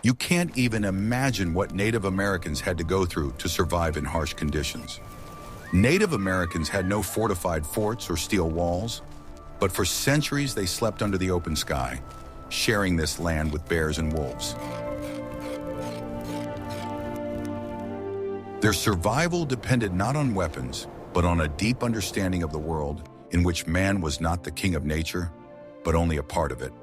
You can't even imagine what Native Americans had to go through to survive in harsh conditions. Native Americans had no fortified forts or steel walls, but for centuries they slept under the open sky, sharing this land with bears and wolves. Their survival depended not on weapons, but on a deep understanding of the world in which man was not the king of nature, but only a part of it.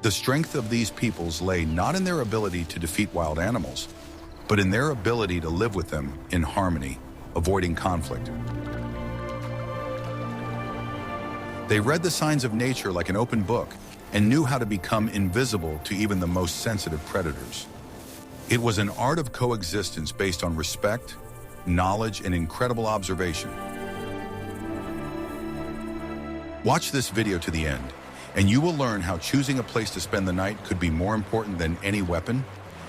The strength of these peoples lay not in their ability to defeat wild animals, but in their ability to live with them in harmony, avoiding conflict. They read the signs of nature like an open book and knew how to become invisible to even the most sensitive predators. It was an art of coexistence based on respect, knowledge, and incredible observation. Watch this video to the end, and you will learn how choosing a place to spend the night could be more important than any weapon,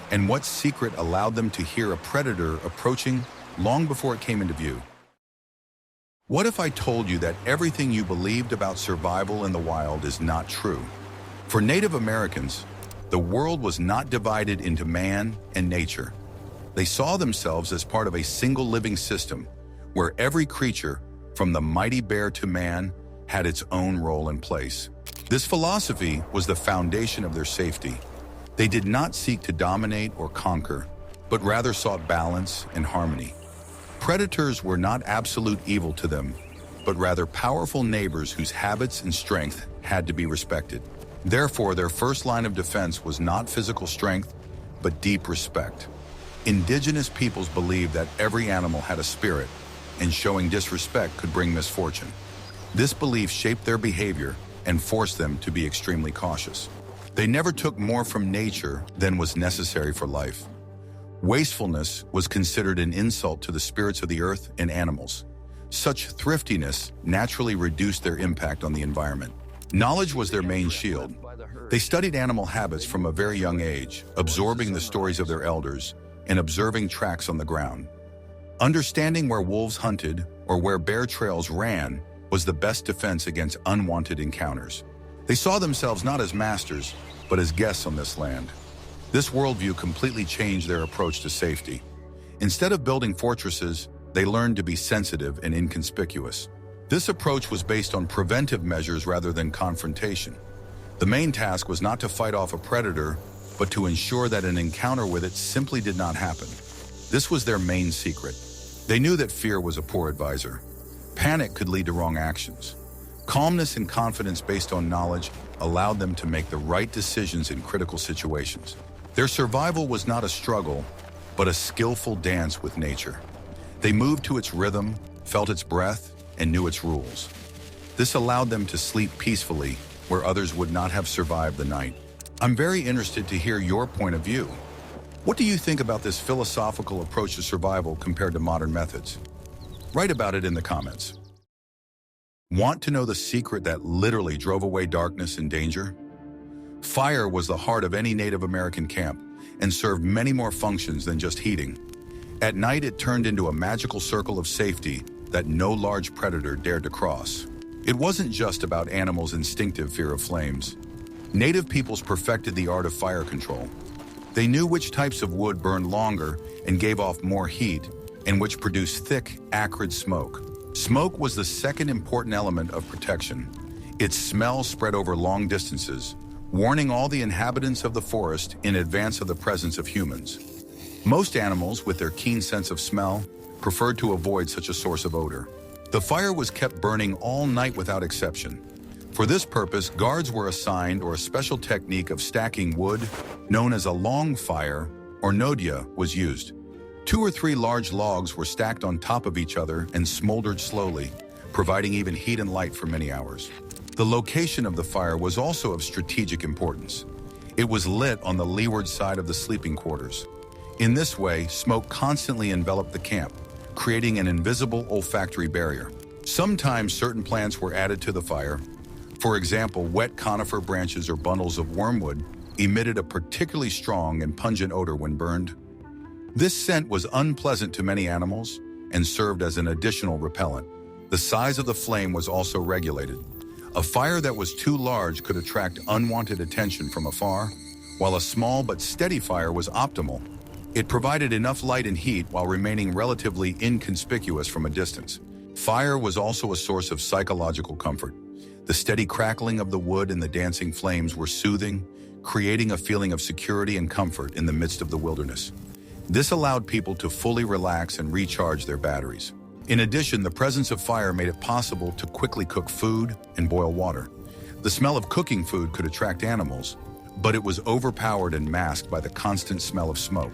and what secret allowed them to hear a predator approaching long before it came into view. What if I told you that everything you believed about survival in the wild is not true? For Native Americans, the world was not divided into man and nature. They saw themselves as part of a single living system where every creature, from the mighty bear to man, had its own role and place. This philosophy was the foundation of their safety. They did not seek to dominate or conquer, but rather sought balance and harmony. Predators were not absolute evil to them, but rather powerful neighbors whose habits and strength had to be respected. Therefore, their first line of defense was not physical strength, but deep respect. Indigenous peoples believed that every animal had a spirit, and showing disrespect could bring misfortune. This belief shaped their behavior and forced them to be extremely cautious. They never took more from nature than was necessary for life. Wastefulness was considered an insult to the spirits of the earth and animals. Such thriftiness naturally reduced their impact on the environment. Knowledge was their main shield. They studied animal habits from a very young age, absorbing the stories of their elders and observing tracks on the ground. Understanding where wolves hunted or where bear trails ran was the best defense against unwanted encounters. They saw themselves not as masters, but as guests on this land. This worldview completely changed their approach to safety. Instead of building fortresses, they learned to be sensitive and inconspicuous. This approach was based on preventive measures rather than confrontation. The main task was not to fight off a predator, but to ensure that an encounter with it simply did not happen. This was their main secret. They knew that fear was a poor advisor. Panic could lead to wrong actions. Calmness and confidence based on knowledge allowed them to make the right decisions in critical situations. Their survival was not a struggle, but a skillful dance with nature. They moved to its rhythm, felt its breath, and knew its rules. This allowed them to sleep peacefully where others would not have survived the night. I'm very interested to hear your point of view. What do you think about this philosophical approach to survival compared to modern methods? Write about it in the comments. Want to know the secret that literally drove away darkness and danger? Fire was the heart of any Native American camp and served many more functions than just heating. At night, it turned into a magical circle of safety that no large predator dared to cross. It wasn't just about animals' instinctive fear of flames. Native peoples perfected the art of fire control. They knew which types of wood burned longer and gave off more heat, and which produced thick, acrid smoke. Smoke was the second important element of protection. Its smell spread over long distances, warning all the inhabitants of the forest in advance of the presence of humans. Most animals, with their keen sense of smell, preferred to avoid such a source of odor. The fire was kept burning all night without exception. For this purpose, guards were assigned, or a special technique of stacking wood, known as a long fire, or nodia, was used. 2 or 3 large logs were stacked on top of each other and smoldered slowly, providing even heat and light for many hours. The location of the fire was also of strategic importance. It was lit on the leeward side of the sleeping quarters. In this way, smoke constantly enveloped the camp, creating an invisible olfactory barrier. Sometimes certain plants were added to the fire. For example, wet conifer branches or bundles of wormwood emitted a particularly strong and pungent odor when burned. This scent was unpleasant to many animals and served as an additional repellent. The size of the flame was also regulated. A fire that was too large could attract unwanted attention from afar, while a small but steady fire was optimal. It provided enough light and heat while remaining relatively inconspicuous from a distance. Fire was also a source of psychological comfort. The steady crackling of the wood and the dancing flames were soothing, creating a feeling of security and comfort in the midst of the wilderness. This allowed people to fully relax and recharge their batteries. In addition, the presence of fire made it possible to quickly cook food and boil water. The smell of cooking food could attract animals, but it was overpowered and masked by the constant smell of smoke.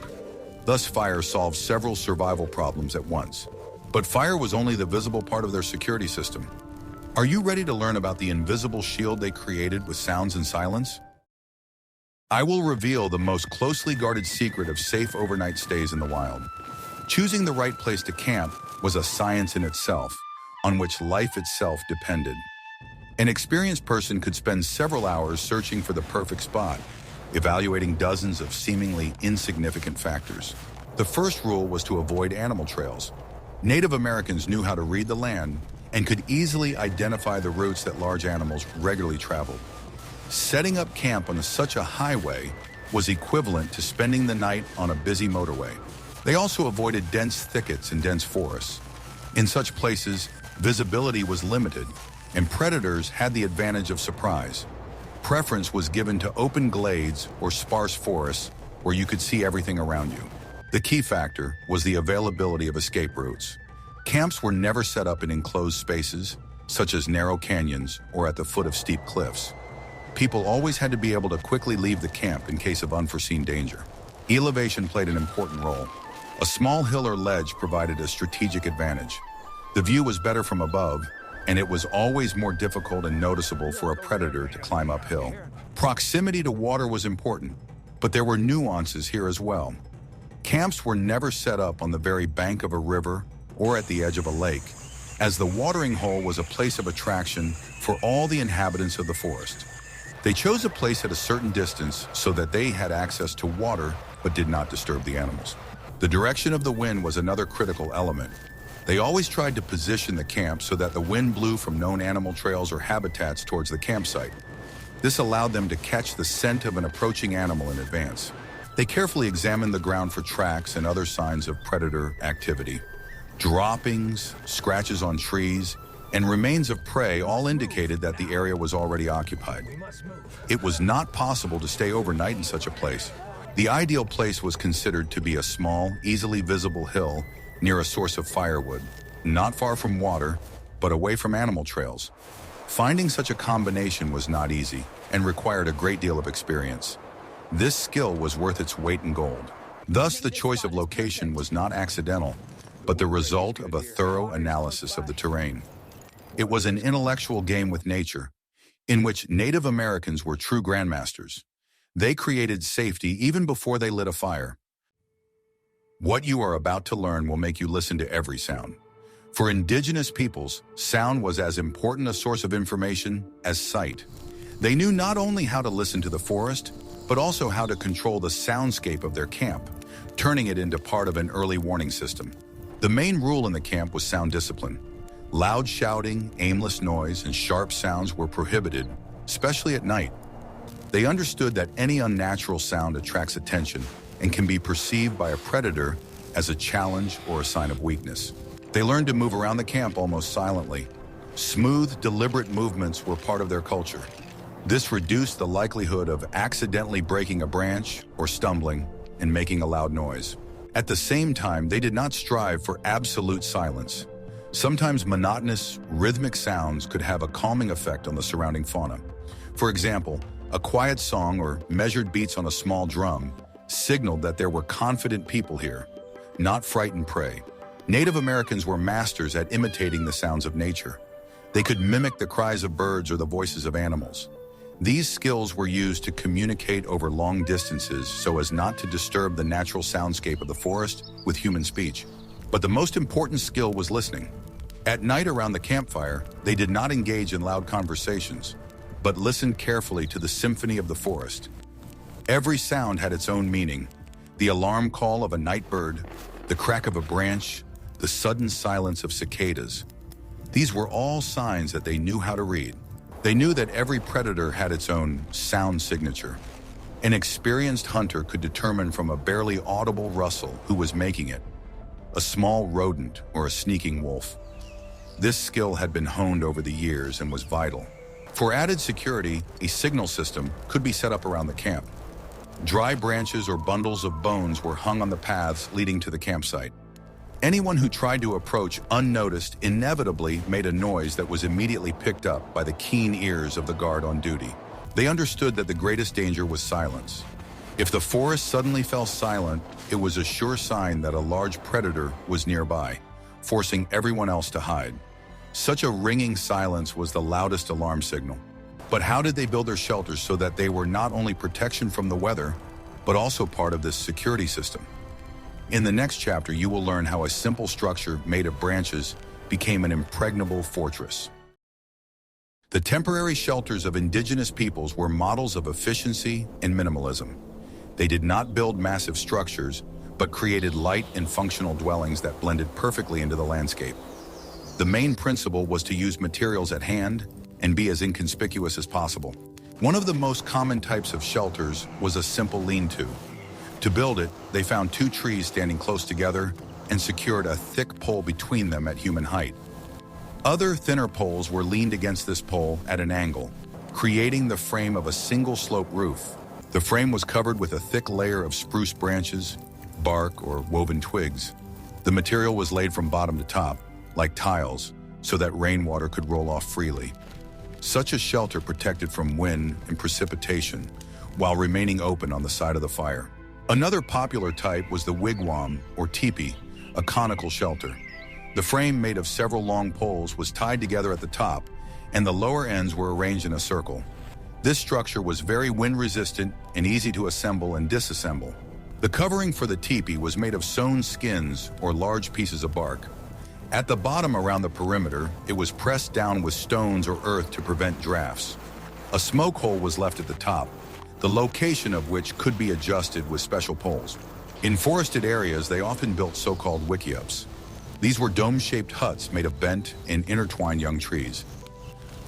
Thus, fire solved several survival problems at once. But fire was only the visible part of their security system. Are you ready to learn about the invisible shield they created with sounds and silence? I will reveal the most closely guarded secret of safe overnight stays in the wild. Choosing the right place to camp was a science in itself, on which life itself depended. An experienced person could spend several hours searching for the perfect spot, evaluating dozens of seemingly insignificant factors. The first rule was to avoid animal trails. Native Americans knew how to read the land and could easily identify the routes that large animals regularly traveled. Setting up camp on such a highway was equivalent to spending the night on a busy motorway. They also avoided dense thickets and dense forests. In such places, visibility was limited, and predators had the advantage of surprise. Preference was given to open glades or sparse forests where you could see everything around you. The key factor was the availability of escape routes. Camps were never set up in enclosed spaces, such as narrow canyons or at the foot of steep cliffs. People always had to be able to quickly leave the camp in case of unforeseen danger. Elevation played an important role. A small hill or ledge provided a strategic advantage. The view was better from above, and it was always more difficult and noticeable for a predator to climb uphill. Proximity to water was important, but there were nuances here as well. Camps were never set up on the very bank of a river or at the edge of a lake, as the watering hole was a place of attraction for all the inhabitants of the forest. They chose a place at a certain distance so that they had access to water but did not disturb the animals. The direction of the wind was another critical element. They always tried to position the camp so that the wind blew from known animal trails or habitats towards the campsite. This allowed them to catch the scent of an approaching animal in advance. They carefully examined the ground for tracks and other signs of predator activity. Droppings, scratches on trees, and remains of prey all indicated that the area was already occupied. It was not possible to stay overnight in such a place. The ideal place was considered to be a small, easily visible hill near a source of firewood, not far from water, but away from animal trails. Finding such a combination was not easy and required a great deal of experience. This skill was worth its weight in gold. Thus, the choice of location was not accidental, but the result of a thorough analysis of the terrain. It was an intellectual game with nature, in which Native Americans were true grandmasters. They created safety even before they lit a fire. What you are about to learn will make you listen to every sound. For indigenous peoples, sound was as important a source of information as sight. They knew not only how to listen to the forest, but also how to control the soundscape of their camp, turning it into part of an early warning system. The main rule in the camp was sound discipline. Loud shouting, aimless noise, and sharp sounds were prohibited, especially at night. They understood that any unnatural sound attracts attention and can be perceived by a predator as a challenge or a sign of weakness. They learned to move around the camp almost silently. Smooth, deliberate movements were part of their culture. This reduced the likelihood of accidentally breaking a branch or stumbling and making a loud noise. At the same time, they did not strive for absolute silence. Sometimes monotonous, rhythmic sounds could have a calming effect on the surrounding fauna. For example, a quiet song or measured beats on a small drum signaled that there were confident people here, not frightened prey. Native Americans were masters at imitating the sounds of nature. They could mimic the cries of birds or the voices of animals. These skills were used to communicate over long distances so as not to disturb the natural soundscape of the forest with human speech. But the most important skill was listening. At night around the campfire, they did not engage in loud conversations, but listened carefully to the symphony of the forest. Every sound had its own meaning. The alarm call of a night bird, the crack of a branch, the sudden silence of cicadas. These were all signs that they knew how to read. They knew that every predator had its own sound signature. An experienced hunter could determine from a barely audible rustle who was making it, a small rodent or a sneaking wolf. This skill had been honed over the years and was vital. For added security, a signal system could be set up around the camp. Dry branches or bundles of bones were hung on the paths leading to the campsite. Anyone who tried to approach unnoticed inevitably made a noise that was immediately picked up by the keen ears of the guard on duty. They understood that the greatest danger was silence. If the forest suddenly fell silent, it was a sure sign that a large predator was nearby, forcing everyone else to hide. Such a ringing silence was the loudest alarm signal. But how did they build their shelters so that they were not only protection from the weather, but also part of this security system? In the next chapter, you will learn how a simple structure made of branches became an impregnable fortress. The temporary shelters of indigenous peoples were models of efficiency and minimalism. They did not build massive structures, but created light and functional dwellings that blended perfectly into the landscape. The main principle was to use materials at hand and be as inconspicuous as possible. One of the most common types of shelters was a simple lean-to. To build it, they found two trees standing close together and secured a thick pole between them at human height. Other thinner poles were leaned against this pole at an angle, creating the frame of a single slope roof. The frame was covered with a thick layer of spruce branches, bark, or woven twigs. The material was laid from bottom to top, like tiles, so that rainwater could roll off freely. Such a shelter protected from wind and precipitation while remaining open on the side of the fire. Another popular type was the wigwam, or tipi, a conical shelter. The frame, made of several long poles, was tied together at the top, and the lower ends were arranged in a circle. This structure was very wind-resistant and easy to assemble and disassemble. The covering for the tipi was made of sewn skins or large pieces of bark. At the bottom around the perimeter, it was pressed down with stones or earth to prevent drafts. A smoke hole was left at the top, the location of which could be adjusted with special poles. In forested areas, they often built so-called wikiups. These were dome-shaped huts made of bent and intertwined young trees.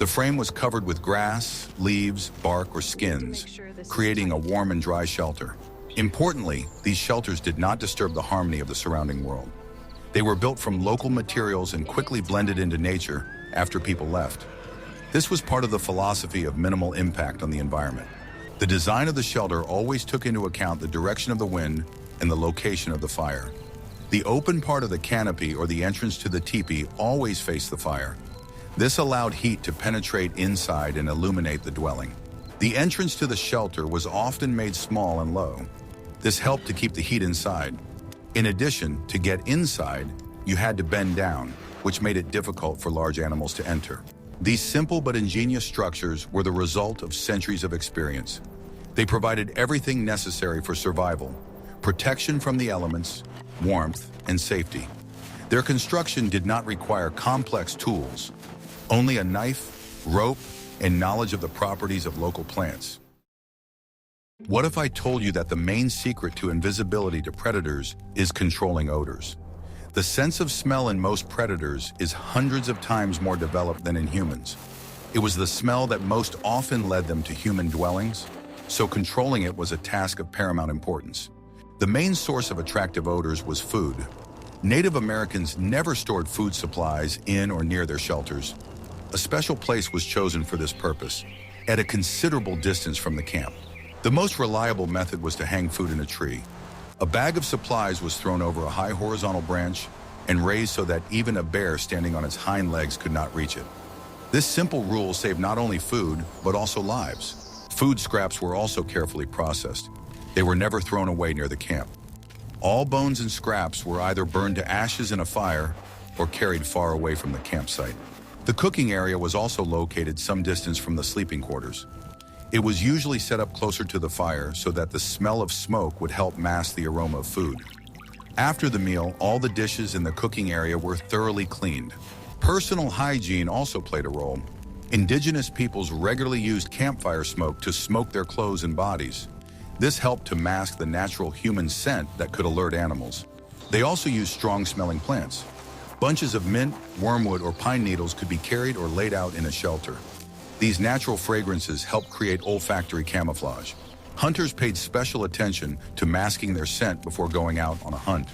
The frame was covered with grass, leaves, bark, or skins, creating a warm and dry shelter. Importantly, these shelters did not disturb the harmony of the surrounding world. They were built from local materials and quickly blended into nature after people left. This was part of the philosophy of minimal impact on the environment. The design of the shelter always took into account the direction of the wind and the location of the fire. The open part of the canopy or the entrance to the teepee always faced the fire. This allowed heat to penetrate inside and illuminate the dwelling. The entrance to the shelter was often made small and low. This helped to keep the heat inside. In addition, to get inside, you had to bend down, which made it difficult for large animals to enter. These simple but ingenious structures were the result of centuries of experience. They provided everything necessary for survival: protection from the elements, warmth, and safety. Their construction did not require complex tools, only a knife, rope, and knowledge of the properties of local plants. What if I told you that the main secret to invisibility to predators is controlling odors? The sense of smell in most predators is hundreds of times more developed than in humans. It was the smell that most often led them to human dwellings, so controlling it was a task of paramount importance. The main source of attractive odors was food. Native Americans never stored food supplies in or near their shelters. A special place was chosen for this purpose, at a considerable distance from the camp. The most reliable method was to hang food in a tree. A bag of supplies was thrown over a high horizontal branch and raised so that even a bear standing on its hind legs could not reach it. This simple rule saved not only food, but also lives. Food scraps were also carefully processed. They were never thrown away near the camp. All bones and scraps were either burned to ashes in a fire or carried far away from the campsite. The cooking area was also located some distance from the sleeping quarters. It was usually set up closer to the fire so that the smell of smoke would help mask the aroma of food. After the meal, all the dishes in the cooking area were thoroughly cleaned. Personal hygiene also played a role. Indigenous peoples regularly used campfire smoke to smoke their clothes and bodies. This helped to mask the natural human scent that could alert animals. They also used strong-smelling plants. Bunches of mint, wormwood, or pine needles could be carried or laid out in a shelter. These natural fragrances help create olfactory camouflage. Hunters paid special attention to masking their scent before going out on a hunt.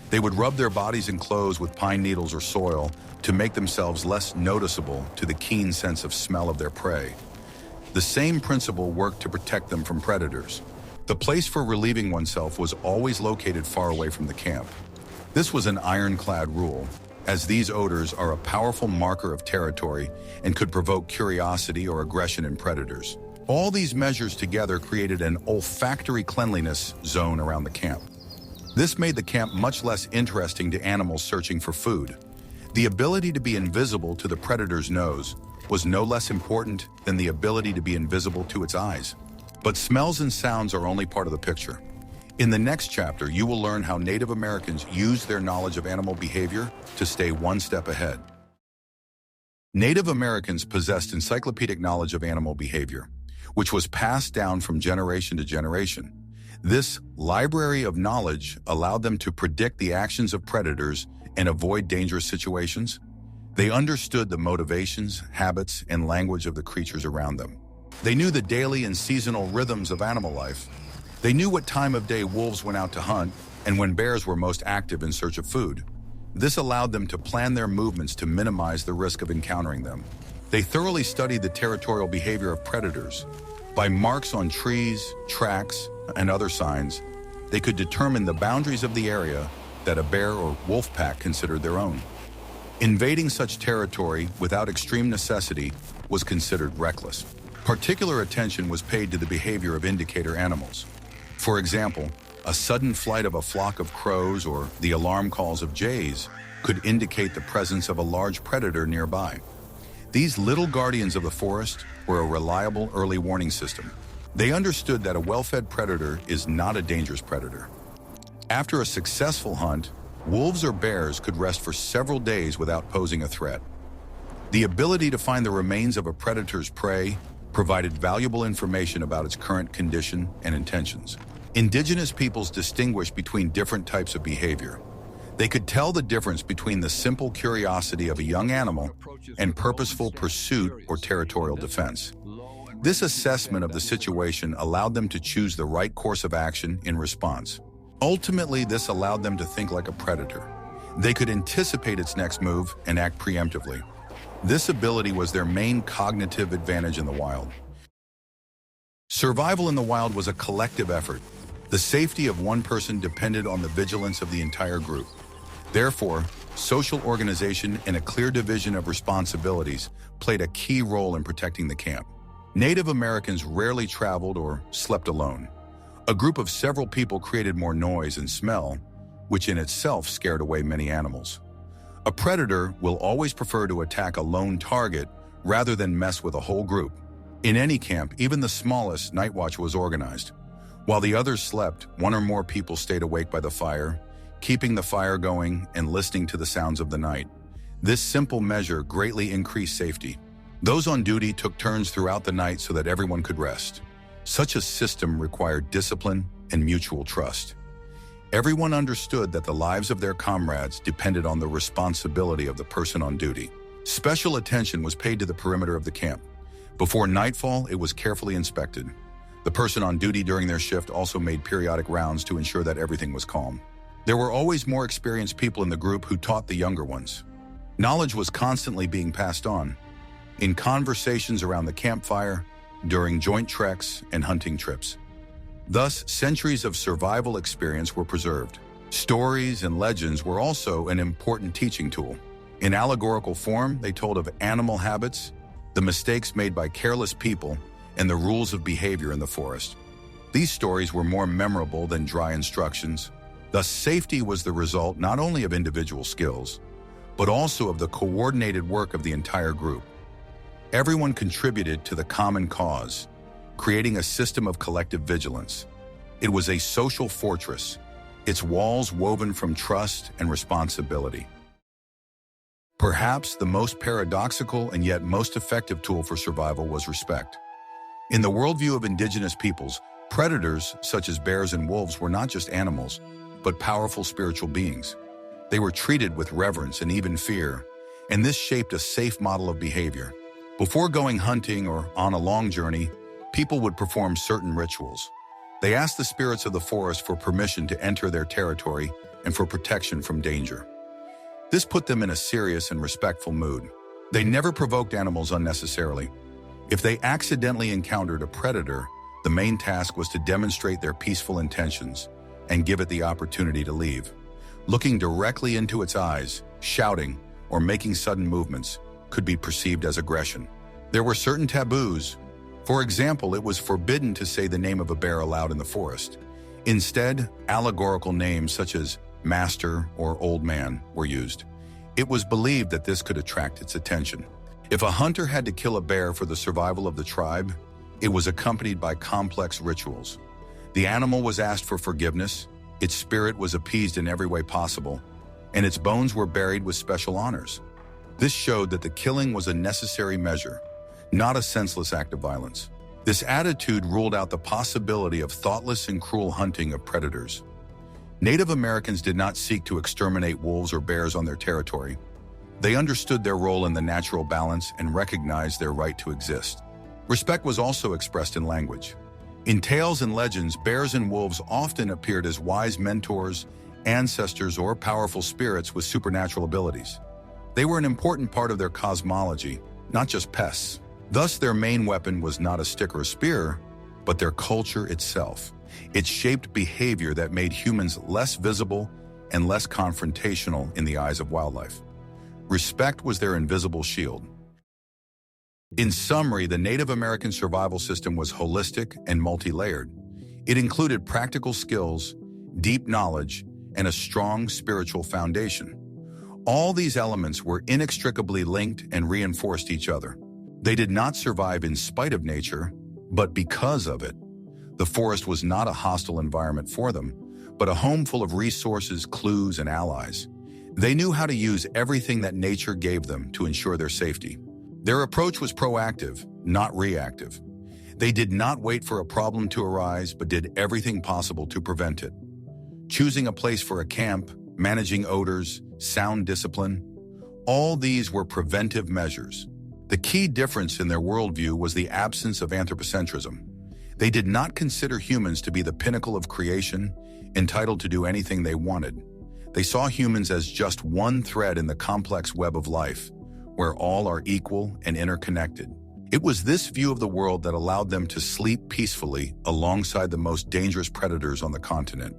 They would rub their bodies and clothes with pine needles or soil to make themselves less noticeable to the keen sense of smell of their prey. The same principle worked to protect them from predators. The place for relieving oneself was always located far away from the camp. This was an ironclad rule, as these odors are a powerful marker of territory and could provoke curiosity or aggression in predators. All these measures together created an olfactory cleanliness zone around the camp. This made the camp much less interesting to animals searching for food. The ability to be invisible to the predator's nose was no less important than the ability to be invisible to its eyes. But smells and sounds are only part of the picture. In the next chapter, you will learn how Native Americans used their knowledge of animal behavior to stay one step ahead. Native Americans possessed encyclopedic knowledge of animal behavior, which was passed down from generation to generation. This library of knowledge allowed them to predict the actions of predators and avoid dangerous situations. They understood the motivations, habits, and language of the creatures around them. They knew the daily and seasonal rhythms of animal life. They knew what time of day wolves went out to hunt and when bears were most active in search of food. This allowed them to plan their movements to minimize the risk of encountering them. They thoroughly studied the territorial behavior of predators. By marks on trees, tracks, and other signs, they could determine the boundaries of the area that a bear or wolf pack considered their own. Invading such territory without extreme necessity was considered reckless. Particular attention was paid to the behavior of indicator animals. For example, a sudden flight of a flock of crows or the alarm calls of jays could indicate the presence of a large predator nearby. These little guardians of the forest were a reliable early warning system. They understood that a well-fed predator is not a dangerous predator. After a successful hunt, wolves or bears could rest for several days without posing a threat. The ability to find the remains of a predator's prey provided valuable information about its current condition and intentions. Indigenous peoples distinguished between different types of behavior. They could tell the difference between the simple curiosity of a young animal and purposeful pursuit or territorial defense. This assessment of the situation allowed them to choose the right course of action in response. Ultimately, this allowed them to think like a predator. They could anticipate its next move and act preemptively. This ability was their main cognitive advantage in the wild. Survival in the wild was a collective effort. The safety of one person depended on the vigilance of the entire group. Therefore, social organization and a clear division of responsibilities played a key role in protecting the camp. Native Americans rarely traveled or slept alone. A group of several people created more noise and smell, which in itself scared away many animals. A predator will always prefer to attack a lone target rather than mess with a whole group. In any camp, even the smallest, night watch was organized. While the others slept, one or more people stayed awake by the fire, keeping the fire going and listening to the sounds of the night. This simple measure greatly increased safety. Those on duty took turns throughout the night so that everyone could rest. Such a system required discipline and mutual trust. Everyone understood that the lives of their comrades depended on the responsibility of the person on duty. Special attention was paid to the perimeter of the camp. Before nightfall, it was carefully inspected. The person on duty during their shift also made periodic rounds to ensure that everything was calm. There were always more experienced people in the group who taught the younger ones. Knowledge was constantly being passed on. In conversations around the campfire, during joint treks and hunting trips. Thus, centuries of survival experience were preserved. Stories and legends were also an important teaching tool. In allegorical form, they told of animal habits, the mistakes made by careless people, and the rules of behavior in the forest. These stories were more memorable than dry instructions. Thus, safety was the result not only of individual skills, but also of the coordinated work of the entire group. Everyone contributed to the common cause, creating a system of collective vigilance. It was a social fortress, its walls woven from trust and responsibility. Perhaps the most paradoxical and yet most effective tool for survival was respect. In the worldview of indigenous peoples, predators such as bears and wolves were not just animals, but powerful spiritual beings. They were treated with reverence and even fear, and this shaped a safe model of behavior. Before going hunting or on a long journey, people would perform certain rituals. They asked the spirits of the forest for permission to enter their territory and for protection from danger. This put them in a serious and respectful mood. They never provoked animals unnecessarily. If they accidentally encountered a predator, the main task was to demonstrate their peaceful intentions and give it the opportunity to leave. Looking directly into its eyes, shouting, or making sudden movements could be perceived as aggression. There were certain taboos. For example, it was forbidden to say the name of a bear aloud in the forest. Instead, allegorical names such as master or old man were used. It was believed that this could attract its attention. If a hunter had to kill a bear for the survival of the tribe, it was accompanied by complex rituals. The animal was asked for forgiveness, its spirit was appeased in every way possible, and its bones were buried with special honors. This showed that the killing was a necessary measure, not a senseless act of violence. This attitude ruled out the possibility of thoughtless and cruel hunting of predators. Native Americans did not seek to exterminate wolves or bears on their territory. They understood their role in the natural balance and recognized their right to exist. Respect was also expressed in language. In tales and legends, bears and wolves often appeared as wise mentors, ancestors, or powerful spirits with supernatural abilities. They were an important part of their cosmology, not just pests. Thus, their main weapon was not a stick or a spear, but their culture itself. It shaped behavior that made humans less visible and less confrontational in the eyes of wildlife. Respect was their invisible shield. In summary, the Native American survival system was holistic and multi-layered. It included practical skills, deep knowledge, and a strong spiritual foundation. All these elements were inextricably linked and reinforced each other. They did not survive in spite of nature, but because of it. The forest was not a hostile environment for them, but a home full of resources, clues, and allies. They knew how to use everything that nature gave them to ensure their safety. Their approach was proactive, not reactive. They did not wait for a problem to arise, but did everything possible to prevent it. Choosing a place for a camp, managing odors, sound discipline, all these were preventive measures. The key difference in their worldview was the absence of anthropocentrism. They did not consider humans to be the pinnacle of creation, entitled to do anything they wanted. They saw humans as just one thread in the complex web of life, where all are equal and interconnected. It was this view of the world that allowed them to sleep peacefully alongside the most dangerous predators on the continent.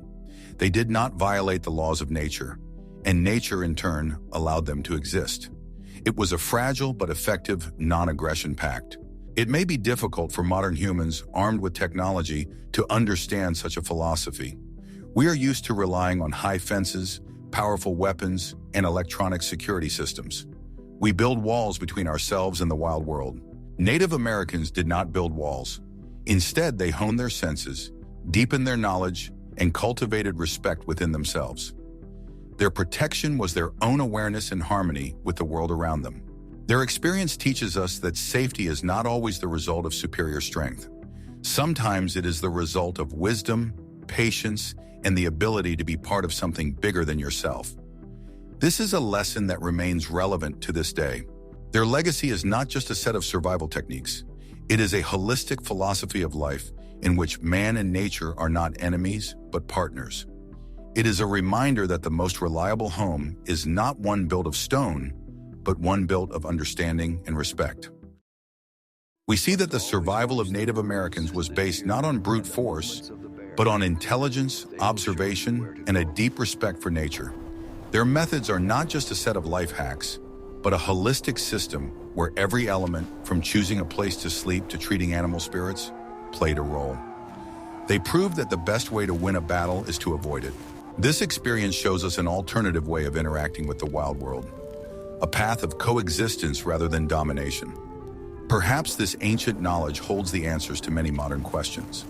They did not violate the laws of nature, and nature in turn allowed them to exist. It was a fragile but effective non-aggression pact. It may be difficult for modern humans armed with technology to understand such a philosophy. We are used to relying on high fences, powerful weapons, and electronic security systems. We build walls between ourselves and the wild world. Native Americans did not build walls. Instead, they honed their senses, deepened their knowledge, and cultivated respect within themselves. Their protection was their own awareness and harmony with the world around them. Their experience teaches us that safety is not always the result of superior strength. Sometimes it is the result of wisdom, patience, and the ability to be part of something bigger than yourself. This is a lesson that remains relevant to this day. Their legacy is not just a set of survival techniques. It is a holistic philosophy of life in which man and nature are not enemies, but partners. It is a reminder that the most reliable home is not one built of stone, but one built of understanding and respect. We see that the survival of Native Americans was based not on brute force, but on intelligence, observation, and a deep respect for nature. Their methods are not just a set of life hacks, but a holistic system where every element, from choosing a place to sleep to treating animal spirits, played a role. They proved that the best way to win a battle is to avoid it. This experience shows us an alternative way of interacting with the wild world, a path of coexistence rather than domination. Perhaps this ancient knowledge holds the answers to many modern questions.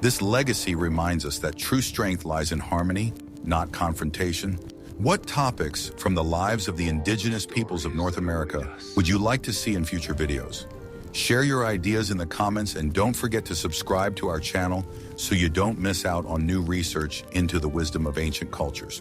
This legacy reminds us that true strength lies in harmony, not confrontation. What topics from the lives of the indigenous peoples of North America would you like to see in future videos? Share your ideas in the comments and don't forget to subscribe to our channel so you don't miss out on new research into the wisdom of ancient cultures.